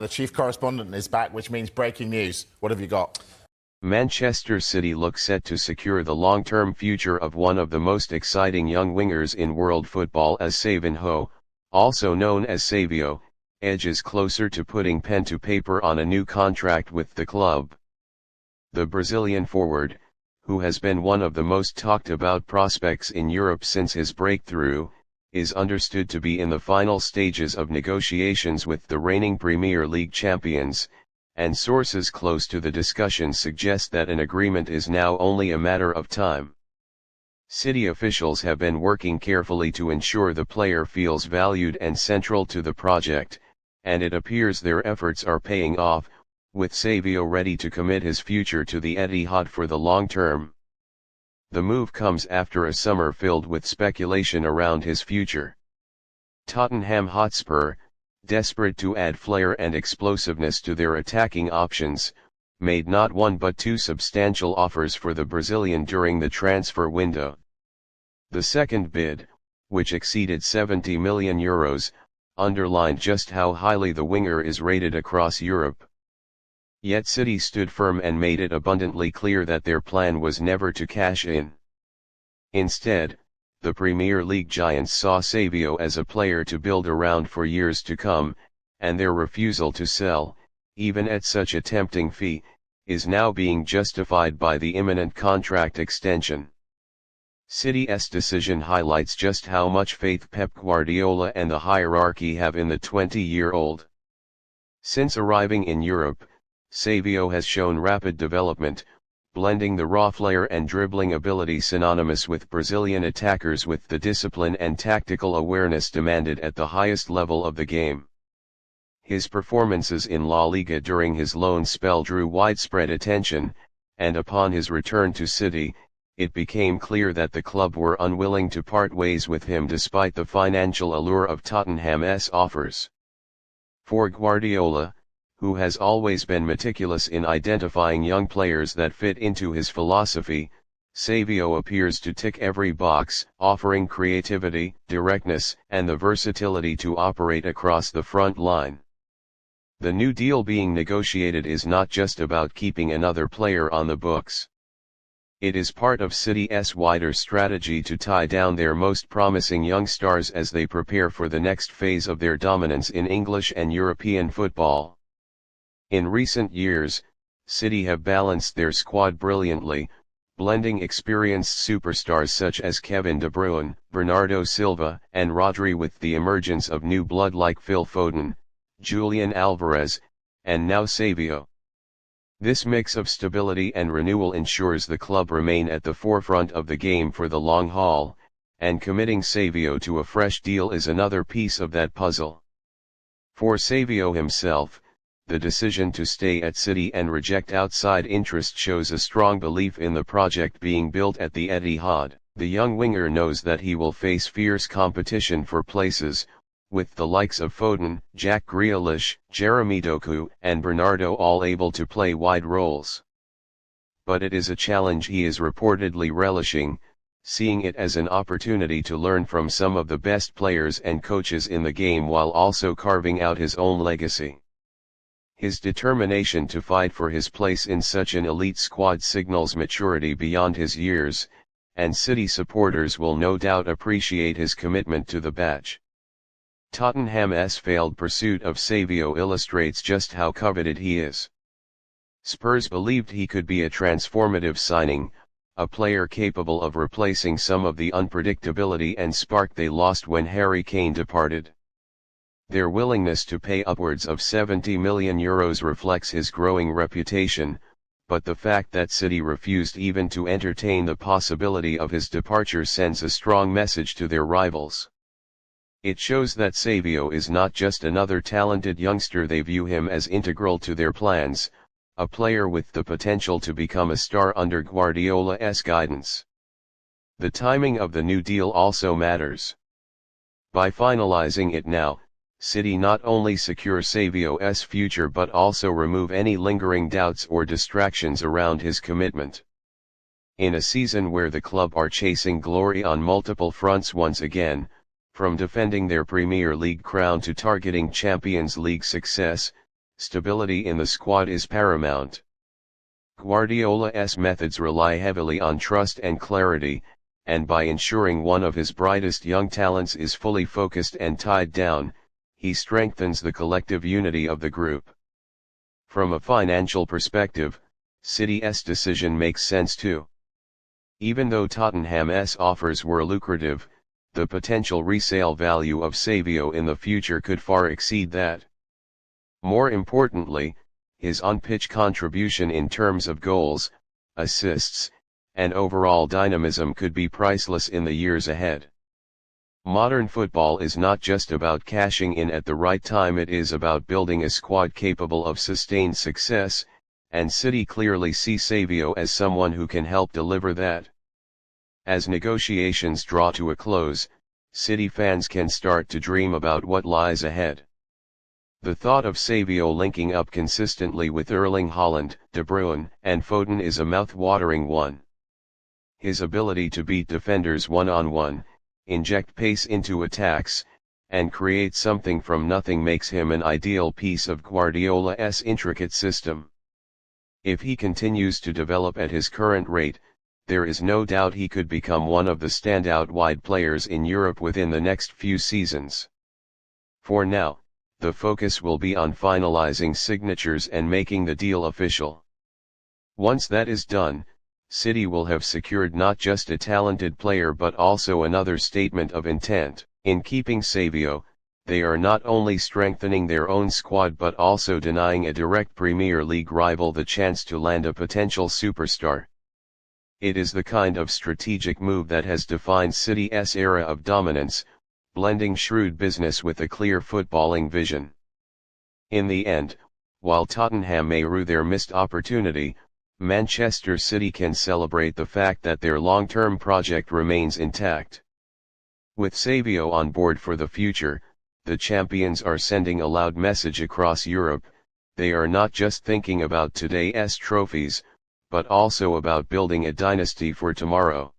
The chief correspondent is back, which means breaking news. What have you got? Manchester City look set to secure the long-term future of one of the most exciting young wingers in world football as Savinho, also known as Savio, edges closer to putting pen to paper on a new contract with the club. The Brazilian forward, who has been one of the most talked about prospects in Europe since his breakthrough, is understood to be in the final stages of negotiations with the reigning Premier League champions, and sources close to the discussion suggest that an agreement is now only a matter of time. City officials have been working carefully to ensure the player feels valued and central to the project, and it appears their efforts are paying off, with Savio ready to commit his future to the Etihad for the long term. The move comes after a summer filled with speculation around his future. Tottenham Hotspur, desperate to add flair and explosiveness to their attacking options, made not one but two substantial offers for the Brazilian during the transfer window. The second bid, which exceeded €70 million, underlined just how highly the winger is rated across Europe. Yet City stood firm and made it abundantly clear that their plan was never to cash in. Instead, the Premier League giants saw Savio as a player to build around for years to come, and their refusal to sell, even at such a tempting fee, is now being justified by the imminent contract extension. City's decision highlights just how much faith Pep Guardiola and the hierarchy have in the 20-year-old. Since arriving in Europe, Savio has shown rapid development, blending the raw flair and dribbling ability synonymous with Brazilian attackers with the discipline and tactical awareness demanded at the highest level of the game. His performances in La Liga during his loan spell drew widespread attention, and upon his return to City, it became clear that the club were unwilling to part ways with him despite the financial allure of Tottenham's offers. For Guardiola, who has always been meticulous in identifying young players that fit into his philosophy, Savio appears to tick every box, offering creativity, directness, and the versatility to operate across the front line. The new deal being negotiated is not just about keeping another player on the books. It is part of City's wider strategy to tie down their most promising young stars as they prepare for the next phase of their dominance in English and European football. In recent years, City have balanced their squad brilliantly, blending experienced superstars such as Kevin De Bruyne, Bernardo Silva, and Rodri with the emergence of new blood like Phil Foden, Julian Alvarez, and now Savio. This mix of stability and renewal ensures the club remain at the forefront of the game for the long haul, and committing Savio to a fresh deal is another piece of that puzzle. For Savio himself, the decision to stay at City and reject outside interest shows a strong belief in the project being built at the Etihad. The young winger knows that he will face fierce competition for places, with the likes of Foden, Jack Grealish, Jeremy Doku, and Bernardo all able to play wide roles. But it is a challenge he is reportedly relishing, seeing it as an opportunity to learn from some of the best players and coaches in the game while also carving out his own legacy. His determination to fight for his place in such an elite squad signals maturity beyond his years, and City supporters will no doubt appreciate his commitment to the badge. Tottenham's failed pursuit of Savio illustrates just how coveted he is. Spurs believed he could be a transformative signing, a player capable of replacing some of the unpredictability and spark they lost when Harry Kane departed. Their willingness to pay upwards of €70 million reflects his growing reputation, but the fact that City refused even to entertain the possibility of his departure sends a strong message to their rivals. It shows that Savio is not just another talented youngster, they view him as integral to their plans, a player with the potential to become a star under Guardiola's guidance. The timing of the new deal also matters. By finalizing it now, City not only secure Savio's future but also remove any lingering doubts or distractions around his commitment. In a season where the club are chasing glory on multiple fronts once again, from defending their Premier League crown to targeting Champions League success, Stability in the squad is paramount. Guardiola's methods rely heavily on trust and clarity, and by ensuring one of his brightest young talents is fully focused and tied down, he strengthens the collective unity of the group. From a financial perspective, City's decision makes sense too. Even though Tottenham's offers were lucrative, the potential resale value of Savinho in the future could far exceed that. More importantly, his on-pitch contribution in terms of goals, assists, and overall dynamism could be priceless in the years ahead. Modern football is not just about cashing in at the right time, it is about building a squad capable of sustained success, and City clearly see Savinho as someone who can help deliver that. As negotiations draw to a close, City fans can start to dream about what lies ahead. The thought of Savinho linking up consistently with Erling Haaland, De Bruyne, and Foden is a mouth-watering one. His ability to beat defenders one-on-one, inject pace into attacks, and create something from nothing makes him an ideal piece of Guardiola's intricate system. If he continues to develop at his current rate, there is no doubt he could become one of the standout wide players in Europe within the next few seasons. For now, the focus will be on finalizing signatures and making the deal official. Once that is done, City will have secured not just a talented player but also another statement of intent. In keeping Savinho, they are not only strengthening their own squad but also denying a direct Premier League rival the chance to land a potential superstar. It is the kind of strategic move that has defined City's era of dominance, blending shrewd business with a clear footballing vision. In the end, while Tottenham may rue their missed opportunity, Manchester City can celebrate the fact that their long-term project remains intact. With Savinho on board for the future, the champions are sending a loud message across Europe: they are not just thinking about today's trophies, but also about building a dynasty for tomorrow.